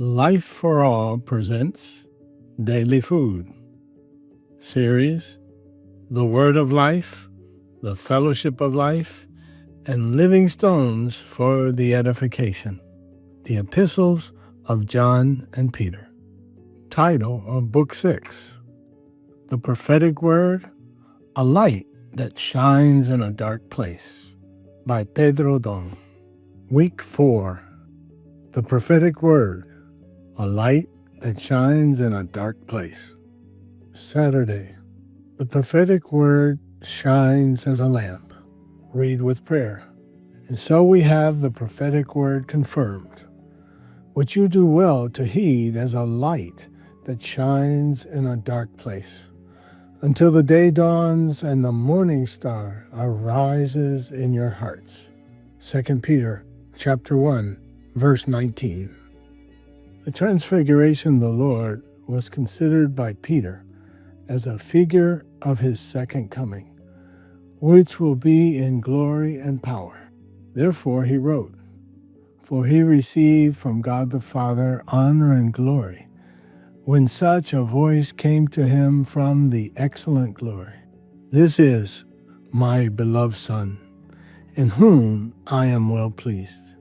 Life for All presents Daily Food Series, The Word of Life, The Fellowship of Life, and Living Stones for the Edification. The Epistles of John and Peter. Title of Book 6. The Prophetic Word, A Light That Shines in a Dark Place, by Pedro. Week 4. The Prophetic Word, A Light That Shines in a Dark Place. Saturday. The prophetic word shines as a lamp. Read with prayer. And so we have the prophetic word confirmed, which you do well to heed as a light that shines in a dark place, until the day dawns and the morning star arises in your hearts. 2 Peter chapter 1, verse 19. The transfiguration of the Lord was considered by Peter as a figure of his second coming, which will be in glory and power. Therefore he wrote, "For he received from God the Father honor and glory, when such a voice came to him from the excellent glory. This is my beloved Son, in whom I am well pleased."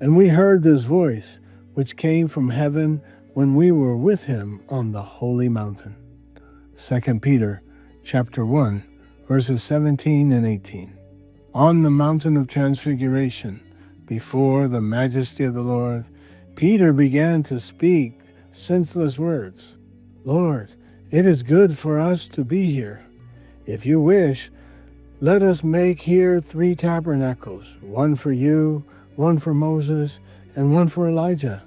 And we heard this voice, which came from heaven when we were with him on the holy mountain. 2 Peter chapter 1, verses 17 and 18. On the mountain of transfiguration, before the majesty of the Lord, Peter began to speak senseless words. "Lord, it is good for us to be here. If you wish, let us make here 3 tabernacles, one for you, one for Moses, and one for Elijah."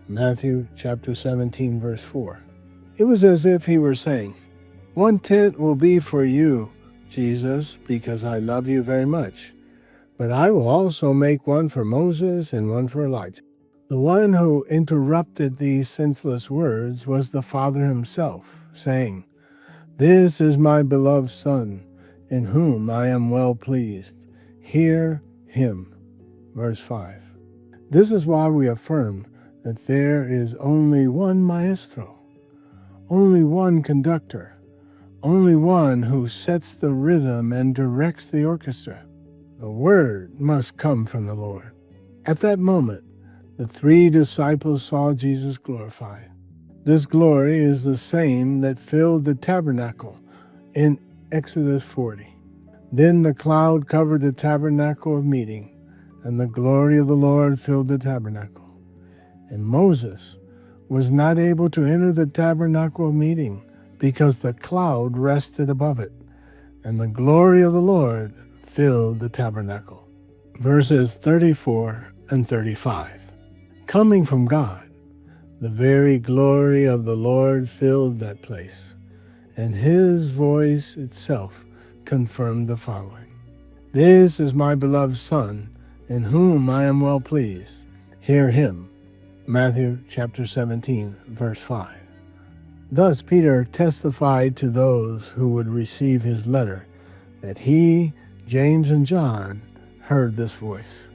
Matthew chapter 17, verse 4. It was as if he were saying, "One tent will be for you, Jesus, because I love you very much. But I will also make one for Moses and one for Elijah." The one who interrupted these senseless words was the Father himself, saying, "This is my beloved Son, in whom I am well pleased. Hear him." Verse 5. This is why we affirm that there is only one maestro, only one conductor, only one who sets the rhythm and directs the orchestra. The word must come from the Lord. At that moment, the 3 disciples saw Jesus glorified. This glory is the same that filled the tabernacle in Exodus 40. Then the cloud covered the tabernacle of meeting, and the glory of the Lord filled the tabernacle. And Moses was not able to enter the tabernacle of meeting because the cloud rested above it, and the glory of the Lord filled the tabernacle. Verses 34 and 35. Coming from God, the very glory of the Lord filled that place, and his voice itself confirmed the following: "This is my beloved Son, in whom I am well pleased. Hear him." Matthew chapter 17, verse 5. Thus Peter testified to those who would receive his letter that he, James, and John heard this voice.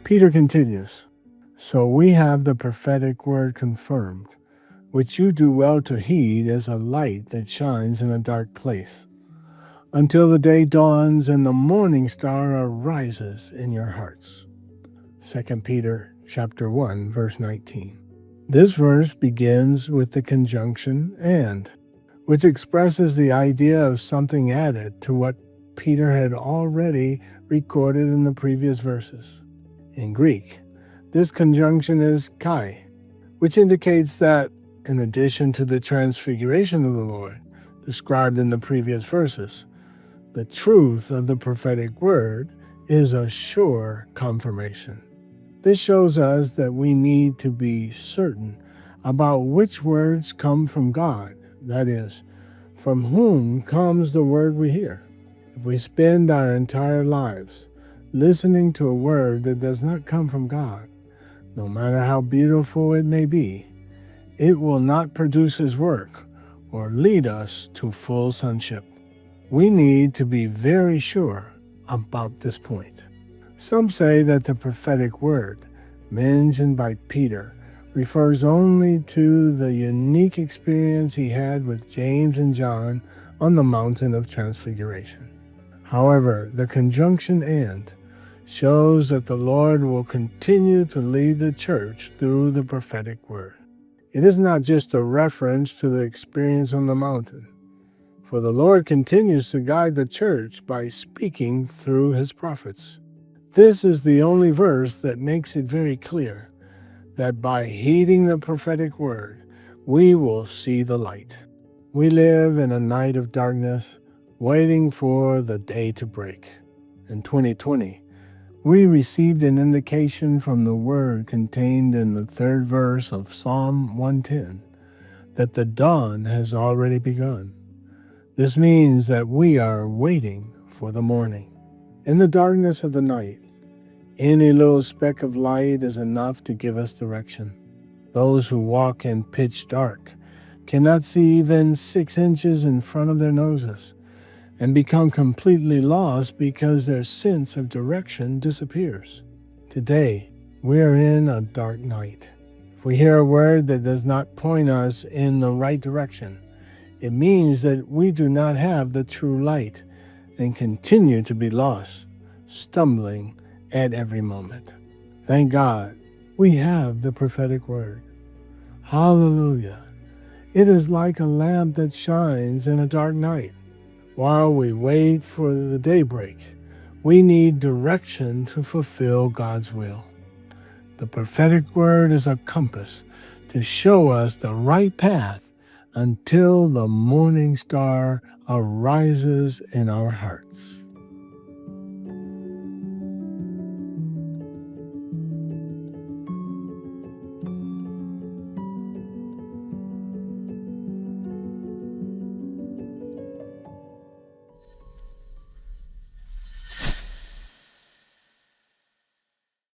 Peter continues, "So we have the prophetic word confirmed, which you do well to heed as a light that shines in a dark place, until the day dawns and the morning star arises in your hearts." 2 Peter chapter 1, verse 19. This verse begins with the conjunction "and," which expresses the idea of something added to what Peter had already recorded in the previous verses. In Greek, this conjunction is kai, which indicates that, in addition to the transfiguration of the Lord described in the previous verses, the truth of the prophetic word is a sure confirmation. This shows us that we need to be certain about which words come from God, that is, from whom comes the word we hear. If we spend our entire lives listening to a word that does not come from God, no matter how beautiful it may be, it will not produce his work or lead us to full sonship. We need to be very sure about this point. Some say that the prophetic word mentioned by Peter refers only to the unique experience he had with James and John on the mountain of transfiguration. However, the conjunction "and" shows that the Lord will continue to lead the church through the prophetic word. It is not just a reference to the experience on the mountain, for the Lord continues to guide the church by speaking through his prophets. This is the only verse that makes it very clear that by heeding the prophetic word, we will see the light. We live in a night of darkness, waiting for the day to break. In 2020, we received an indication from the word contained in the 3rd verse of Psalm 110 that the dawn has already begun. This means that we are waiting for the morning. In the darkness of the night, any little speck of light is enough to give us direction. Those who walk in pitch dark cannot see even 6 inches in front of their noses and become completely lost because their sense of direction disappears. Today, we are in a dark night. If we hear a word that does not point us in the right direction, it means that we do not have the true light and continue to be lost, stumbling at every moment. Thank God we have the prophetic word. Hallelujah. It is like a lamp that shines in a dark night. While we wait for the daybreak, we need direction to fulfill God's will. The prophetic word is a compass to show us the right path until the morning star arises in our hearts.